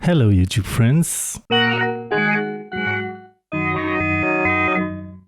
Hello YouTube friends!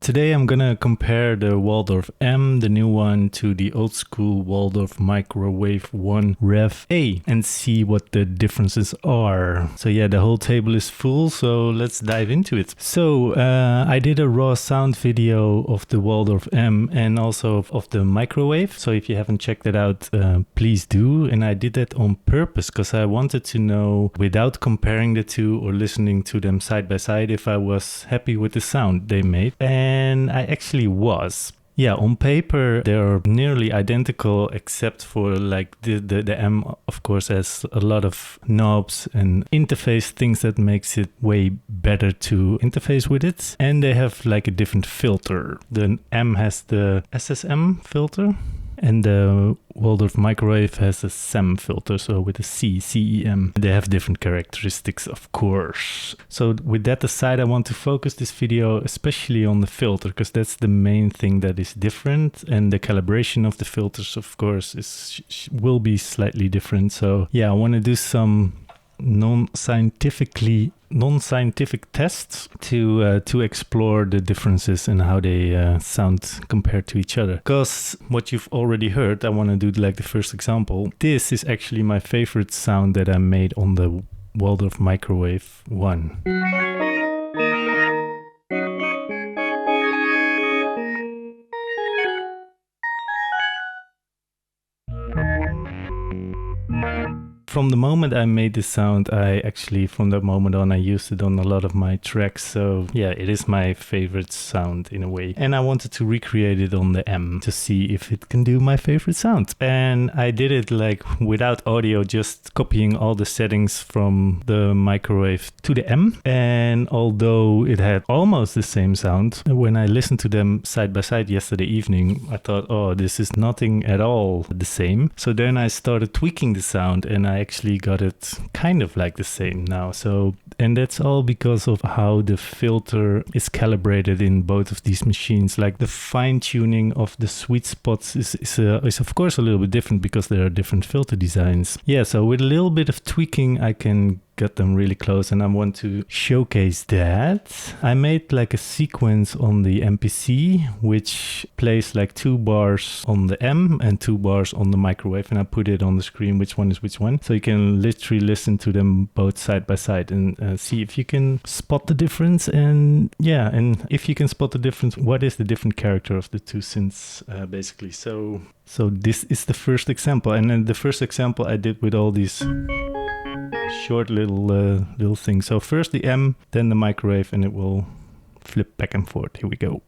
Today I'm gonna compare the Waldorf M, the new one, to the old school Waldorf MicroWave 1 Rev A and see what the differences are. So yeah, the whole table is full, so let's dive into it. So I did a raw sound video of the Waldorf M and also of the MicroWave. So if you haven't checked it out, please do. And I did that on purpose because I wanted to know, without comparing the two or listening to them side by side, if I was happy with the sound they made. And I actually was. Yeah, on paper they're nearly identical except for like the M of course has a lot of knobs and interface things that makes it way better to interface with it. And they have like a different filter. The M has the SSM filter and the Waldorf MicroWave has a SEM filter, so with a CEM. They have different characteristics, of course. So with that aside, I want to focus this video especially on the filter, because that's the main thing that is different, and the calibration of the filters, of course, will be slightly different. So yeah, I want to do some non-scientific tests to explore the differences and how they sound compared to each other. Because what you've already heard, I want to do like the first example. This is actually my favorite sound that I made on the Waldorf MicroWave 1. From the moment I made this sound, from that moment on, I used it on a lot of my tracks. So yeah, it is my favorite sound in a way. And I wanted to recreate it on the M to see if it can do my favorite sound. And I did it like without audio, just copying all the settings from the MicroWave to the M. And although it had almost the same sound, when I listened to them side by side yesterday evening, I thought, oh, this is nothing at all the same. So then I started tweaking the sound and I actually got it kind of like the same now. So, and that's all because of how the filter is calibrated in both of these machines. Like the fine tuning of the sweet spots is of course a little bit different because there are different filter designs. Yeah, so with a little bit of tweaking, I can get them really close, and I want to showcase that. I made like a sequence on the MPC which plays like 2 bars on the M and 2 bars on the MicroWave, and I put it on the screen which one is which one, so you can literally listen to them both side by side and see if you can spot the difference. And yeah, and if you can spot the difference, what is the different character of the two synths basically. So this is the first example, and then the first example I did with all these short little things. So first the M, then the MicroWave, and it will flip back and forth. Here we go.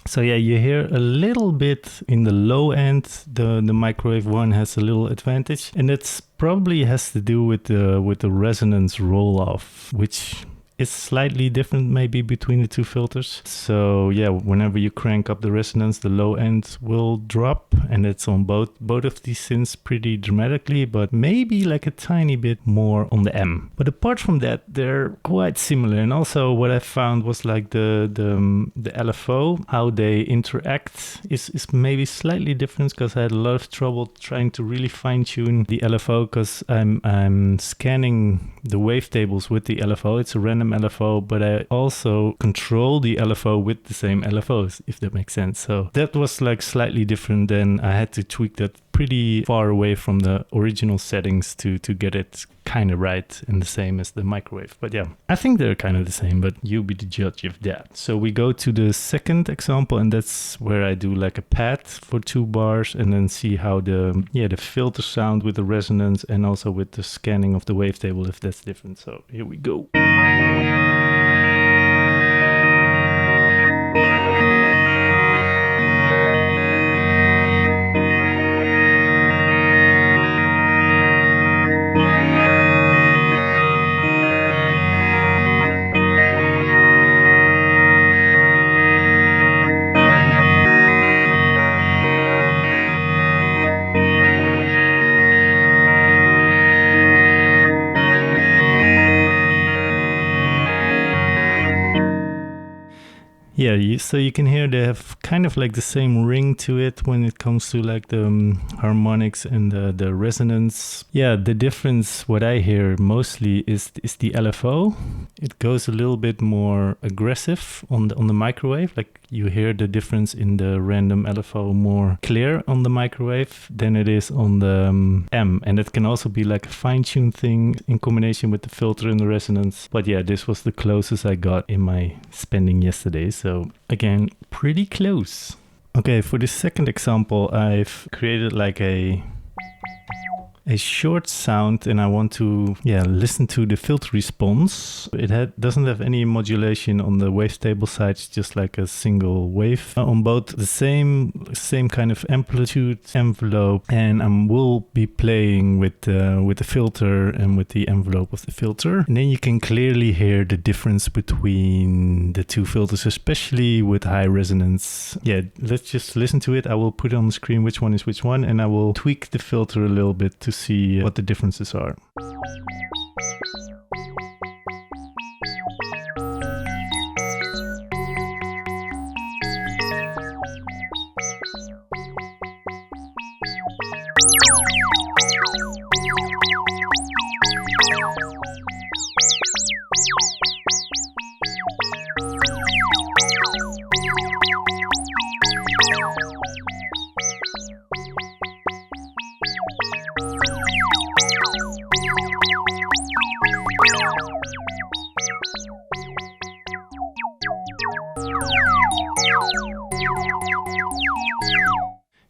So yeah, you hear a little bit in the low end, the MicroWave 1 has a little advantage, and it's probably has to do with the resonance roll-off, which is slightly different maybe between the two filters. So yeah, whenever you crank up the resonance, the low end will drop, and it's on both of these synths pretty dramatically, but maybe like a tiny bit more on the M. But apart from that, they're quite similar. And also what I found was like the LFO, how they interact is maybe slightly different, because I had a lot of trouble trying to really fine tune the LFO, because I'm scanning the wavetables with the LFO. It's a random LFO, but I also control the LFO with the same LFOs, if that makes sense. So that was like slightly different. Then I had to tweak that pretty far away from the original settings to get it kind of right and the same as the MicroWave. But yeah, I think they're kind of the same, but you be the judge of that. So we go to the second example, and that's where I do like a pad for 2 bars and then see how the filter sound with the resonance and also with the scanning of the wavetable, if that's different. So here we go. Yeah, so you can hear they have kind of like the same ring to it when it comes to like the harmonics and the resonance. Yeah, the difference, what I hear mostly is the LFO. It goes a little bit more aggressive on the microwave. Like you hear the difference in the random LFO more clear on the microwave than it is on the M. And it can also be like a fine-tuned thing in combination with the filter and the resonance. But yeah, this was the closest I got in my spending yesterday. So again, pretty close. Okay, for the second example, I've created like a short sound, and I want to listen to the filter response. It doesn't have any modulation on the wavetable side. It's just like a single wave on both the same kind of amplitude envelope, and I will be playing with the filter and with the envelope of the filter, and then you can clearly hear the difference between the two filters, especially with high resonance. Yeah, let's just listen to it. I will put on the screen which one is which one, and I will tweak the filter a little bit to see what the differences are.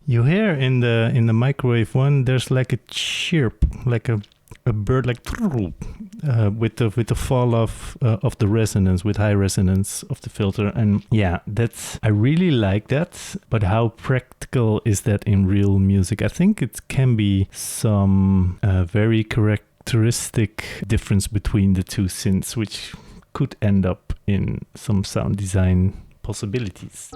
You hear in the microwave one, there's like a chirp, like a bird, like with the fall off of the resonance, with high resonance of the filter. And yeah, I really like that. But how practical is that in real music? I think it can be some very characteristic difference between the two synths, which could end up in some sound design possibilities.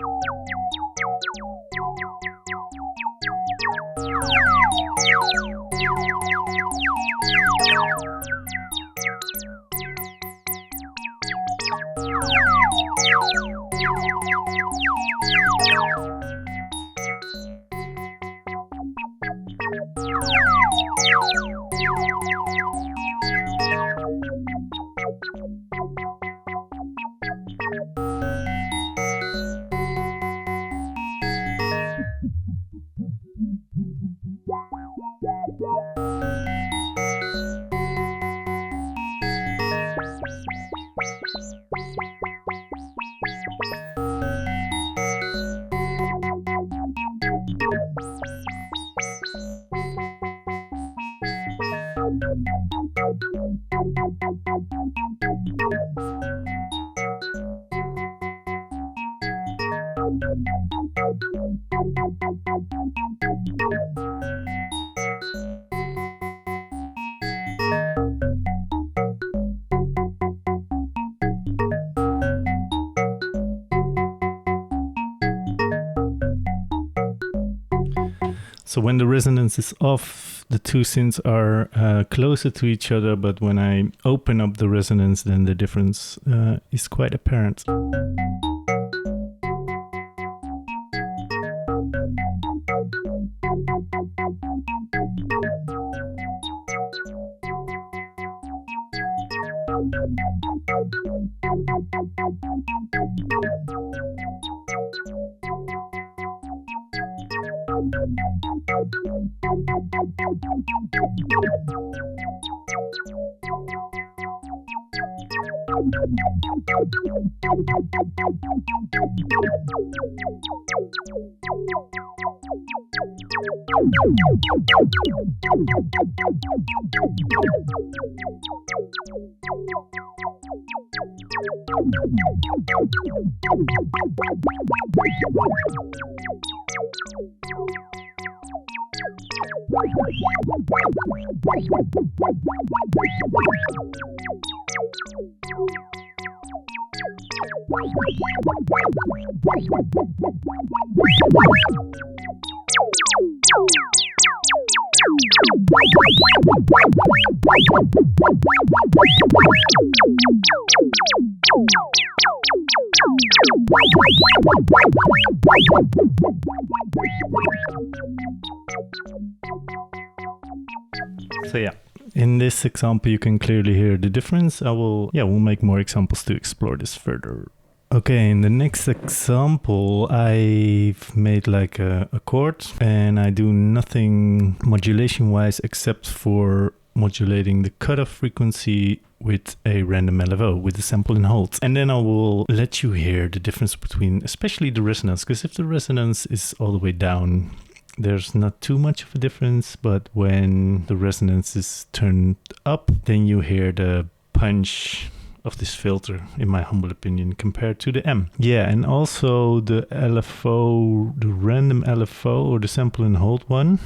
So when the resonance is off, the two synths are closer to each other, but when I open up the resonance, then the difference is quite apparent. So yeah, in this example you can clearly hear the difference. We'll make more examples to explore this further. Okay, in the next example I've made like a chord, and I do nothing modulation wise except for modulating the cutoff frequency with a random LFO with the sample and hold. And then I will let you hear the difference between especially the resonance, because if the resonance is all the way down, there's not too much of a difference, but when the resonance is turned up, then you hear the punch of this filter, in my humble opinion, compared to the M. Yeah, and also the LFO, the random LFO or the sample and hold one,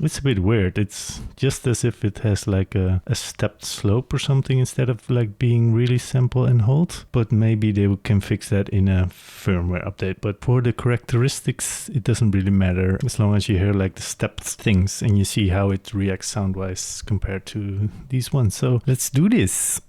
it's a bit weird. It's just as if it has like a stepped slope or something instead of like being really sample and hold. But maybe they can fix that in a firmware update. But for the characteristics, it doesn't really matter as long as you hear like the stepped things and you see how it reacts sound-wise compared to these ones. So let's do this.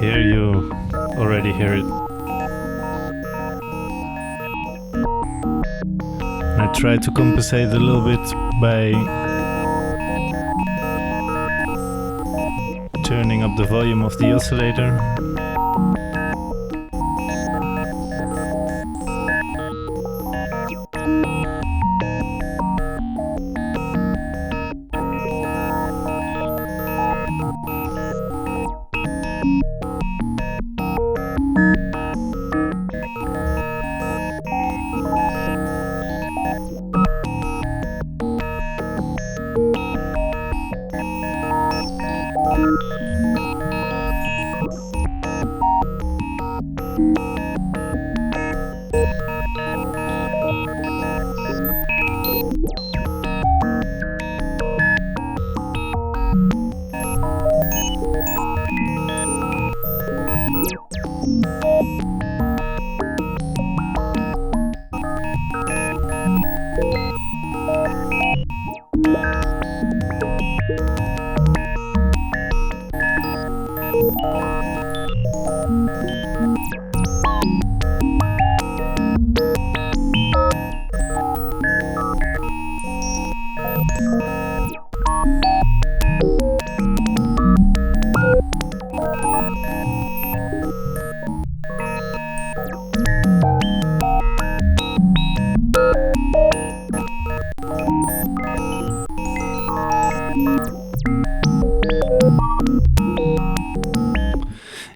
Here you already hear it. I try to compensate a little bit by turning up the volume of the oscillator.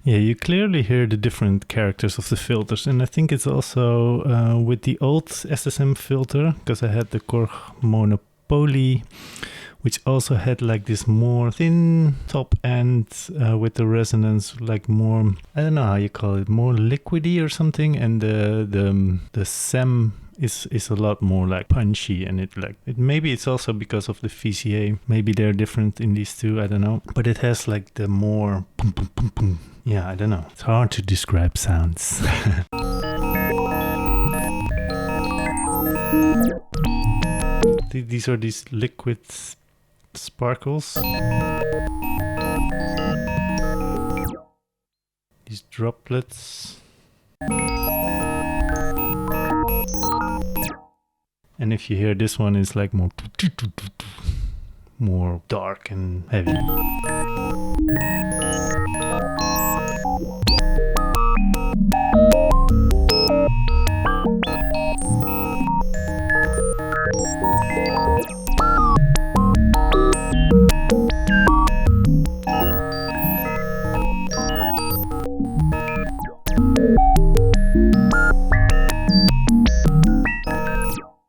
Yeah, you clearly hear the different characters of the filters, and I think it's also with the old SSM filter, because I had the Korg Monopoly, which also had like this more thin top end with the resonance, like more, I don't know how you call it, more liquidy or something, and the SEM is a lot more like punchy, and it maybe it's also because of the VCA, maybe they're different in these two, I don't know, but it has like the more boom, boom, boom, boom. Yeah, I don't know, it's hard to describe sounds. These are these liquid sparkles, these droplets. And if you hear this one, it's like more dark and heavy.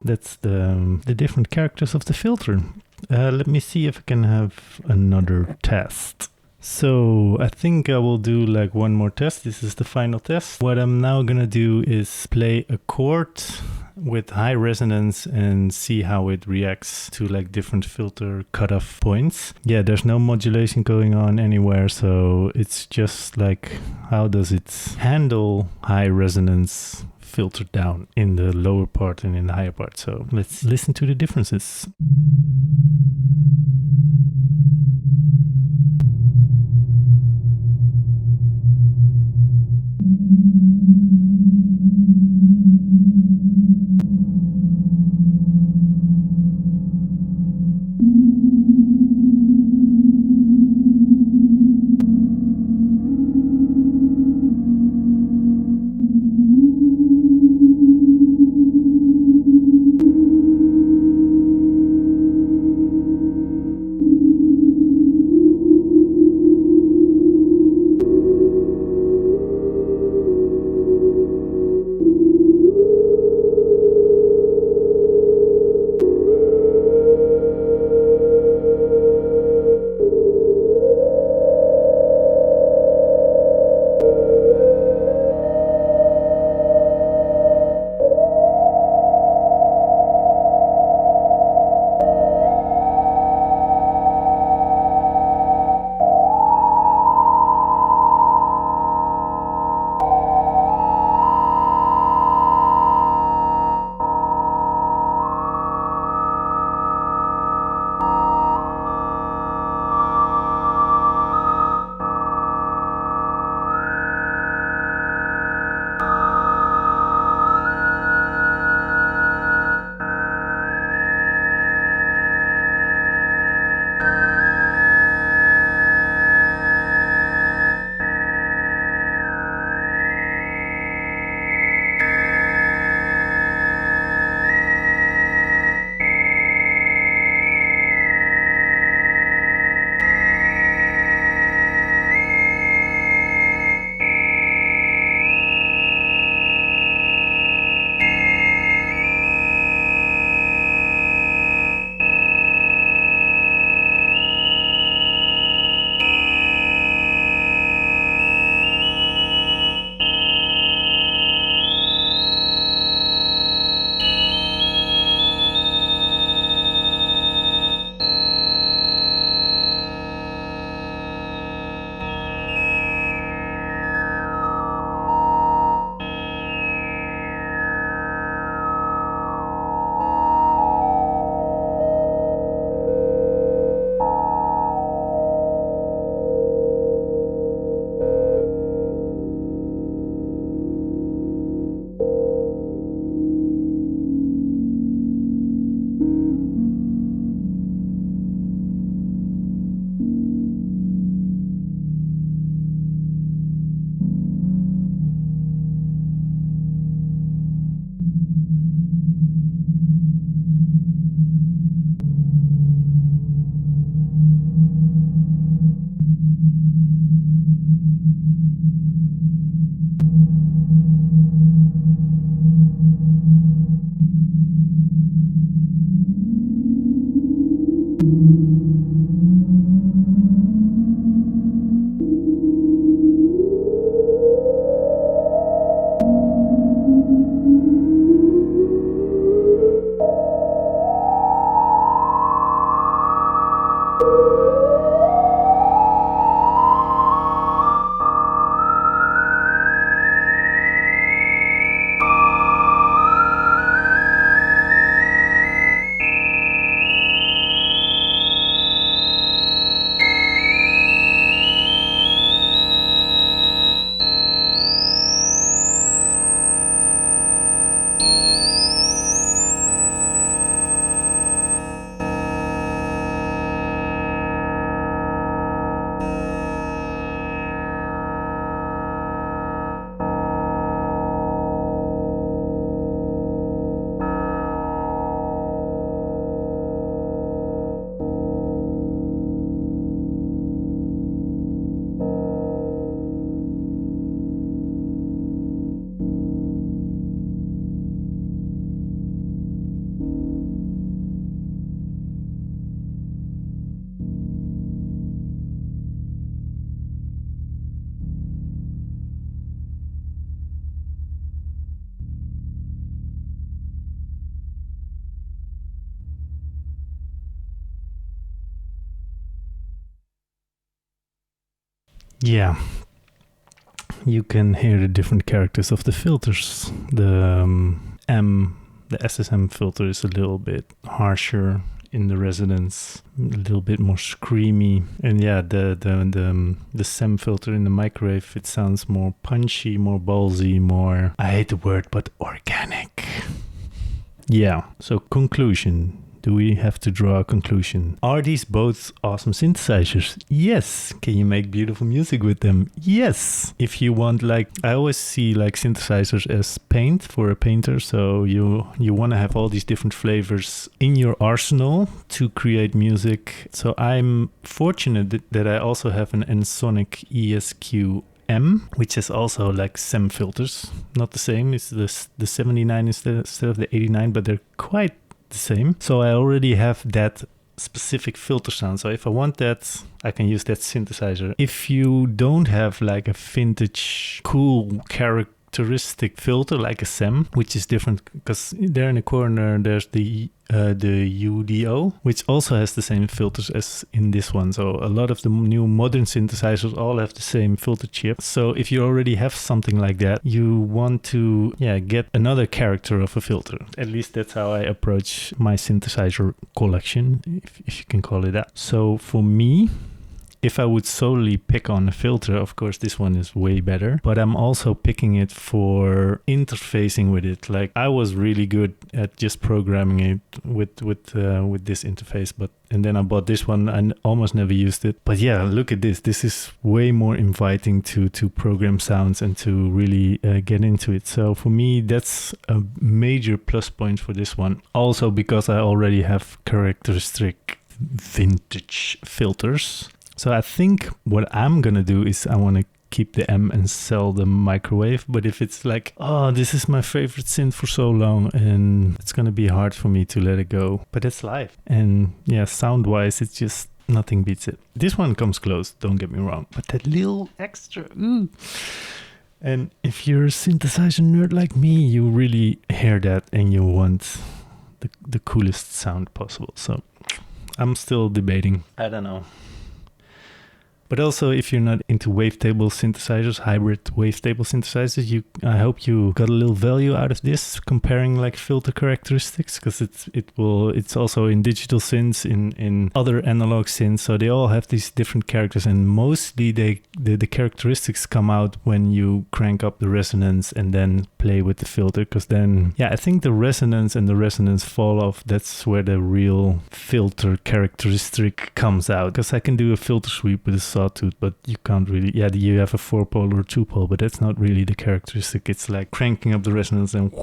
That's the different characters of the filter. Let me see if I can have another test. So I think I will do like one more test. This is the final test. What I'm now gonna do is play a chord with high resonance and see how it reacts to like different filter cutoff points. Yeah, there's no modulation going on anywhere, so it's just like how does it handle high resonance filtered down in the lower part and in the higher part. So let's listen to the differences. yeah, you can hear the different characters of the filters. The the SSM filter is a little bit harsher in the resonance, a little bit more screamy, and yeah, the SEM filter in the microwave, it sounds more punchy, more ballsy, more, I hate the word, but organic. Yeah, so conclusion. Do we have to draw a conclusion? Are these both awesome synthesizers? Yes. Can you make beautiful music with them? Yes. If you want, like, I always see like synthesizers as paint for a painter. So you want to have all these different flavors in your arsenal to create music. So I'm fortunate that I also have an Ensoniq ESQ M, which is also like SEM filters. Not the same. It's the 79 instead of the 89, but they're quite the same. So I already have that specific filter sound. So if I want that, I can use that synthesizer. If you don't have like a vintage cool characteristic filter like a SEM, which is different because there in the corner there's the UDO, which also has the same filters as in this one. So a lot of the new modern synthesizers all have the same filter chip. So if you already have something like that, you want to get another character of a filter. At least that's how I approach my synthesizer collection, if you can call it that. So for me, if I would solely pick on a filter, of course, this one is way better, but I'm also picking it for interfacing with it. Like I was really good at just programming it with this interface, and then I bought this one and almost never used it. But yeah, look at this. This is way more inviting to program sounds and to really get into it. So for me, that's a major plus point for this one. Also because I already have characteristic vintage filters. So I think what I'm gonna do is I want to keep the M and sell the microwave. But if it's like, oh, this is my favorite synth for so long, and it's gonna be hard for me to let it go. But it's live, and yeah, sound-wise, it's just nothing beats it. This one comes close, don't get me wrong, but that little extra, ooh. And if you're a synthesizer nerd like me, you really hear that, and you want the coolest sound possible. So I'm still debating. I don't know. But also, if you're not into wavetable synthesizers, hybrid wavetable synthesizers, I hope you got a little value out of this, comparing like filter characteristics, because it's also in digital synths, in other analog synths, so they all have these different characters, and mostly the characteristics come out when you crank up the resonance and then play with the filter, because then, yeah, I think the resonance and the resonance fall off, that's where the real filter characteristic comes out, because I can do a filter sweep with a sawtooth, but you can't really, you have a 4-pole or 2-pole, but that's not really the characteristic. It's like cranking up the resonance and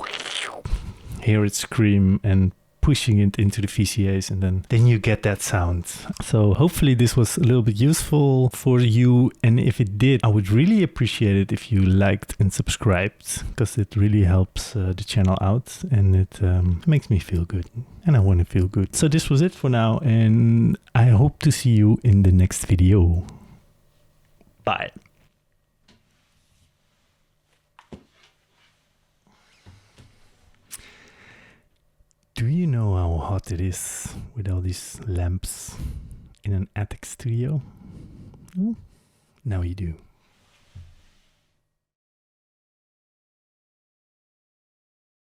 hear it scream and pushing it into the VCAs, and then you get that sound. So hopefully this was a little bit useful for you, and if it did, I would really appreciate it if you liked and subscribed, because it really helps the channel out, and it makes me feel good, and I want to feel good. So this was it for now, and I hope to see you in the next video. Bye. Do you know how hot it is with all these lamps in an attic studio? Well, now you do.